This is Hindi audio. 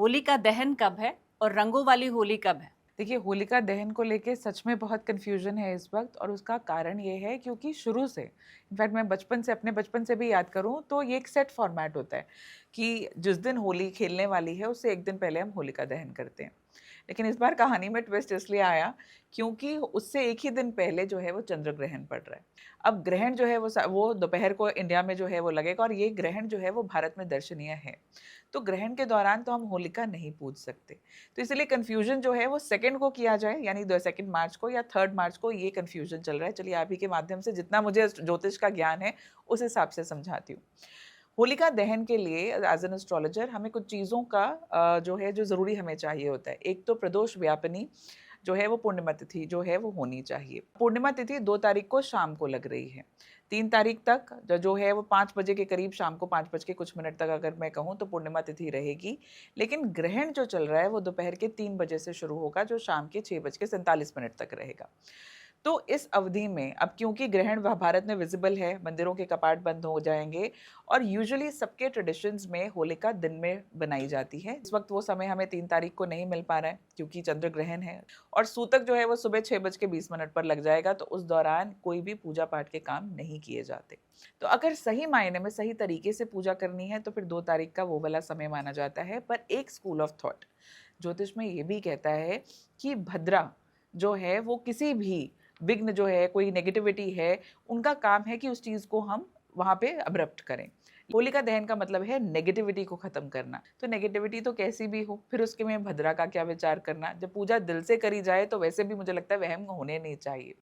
होलिका दहन कब है और रंगों वाली होली कब है? देखिए, होलिका दहन को लेके सच में बहुत कन्फ्यूजन है इस वक्त और उसका कारण ये है क्योंकि शुरू से इनफैक्ट मैं अपने बचपन से भी याद करूँ तो ये एक सेट फॉर्मेट होता है कि जिस दिन होली खेलने वाली है उससे एक दिन पहले हम होलिका दहन करते हैं। लेकिन इस बार कहानी में ट्विस्ट इसलिए आया क्योंकि उससे एक ही दिन पहले जो है वो चंद्र ग्रहण पड़ रहा है। अब ग्रहण जो है वो दोपहर को इंडिया में जो है वो लगेगा और ये ग्रहण जो है वो भारत में दर्शनीय है। तो ग्रहण के दौरान तो हम होलिका नहीं पूज सकते। तो इसलिए कन्फ्यूजन जो है वो सेकंड को किया जाए, यानी द सेकंड मार्च को या थर्ड मार्च को, ये कन्फ्यूजन चल रहा है। चलिए आप ही के माध्यम से जितना मुझे ज्योतिष का ज्ञान है उस हिसाब से समझाती हूँ। होलिका दहन के लिए एज एन एस्ट्रोलॉजर हमें कुछ चीज़ों का जो है जो ज़रूरी हमें चाहिए होता है। एक तो प्रदोष व्यापिनी जो है वो पूर्णिमा तिथि जो है वो होनी चाहिए। पूर्णिमा तिथि 2 तारीख को शाम को लग रही है। 3 तारीख तक जो है वो 5 बजे के करीब, शाम को 5 बज के कुछ मिनट तक अगर मैं कहूँ तो पूर्णिमा तिथि रहेगी। लेकिन ग्रहण जो चल रहा है वो दोपहर के 3 बजे से शुरू होगा, जो शाम के 6 बज के 47 मिनट तक रहेगा। तो इस अवधि में अब क्योंकि ग्रहण भारत में विजिबल है, मंदिरों के कपाट बंद हो जाएँगे और यूजुअली सबके ट्रेडिशंस में होलिका दिन में बनाई जाती है। इस वक़्त वो समय हमें 3 तारीख को नहीं मिल पा रहा है क्योंकि चंद्र ग्रहण है और सूतक जो है वो सुबह 6 बज के 20 मिनट पर लग जाएगा, तो उस दौरान कोई भी पूजा-पाठ के काम नहीं किए जाते। तो अगर सही मायने में सही तरीके से पूजा करनी है तो फिर 2 तारीख का वो वाला समय माना जाता है। पर एक स्कूल ऑफ थॉट ज्योतिष में ये भी कहता है कि भद्रा जो है वो किसी भी विघ्न जो है, कोई नेगेटिविटी है, उनका काम है कि उस चीज़ को हम वहाँ पे अब्रप्ट करें। होलिका दहन का मतलब है नेगेटिविटी को ख़त्म करना। तो नेगेटिविटी तो कैसी भी हो, फिर उसके में भद्रा का क्या विचार करना? जब पूजा दिल से करी जाए तो वैसे भी मुझे लगता है वहम होने नहीं चाहिए।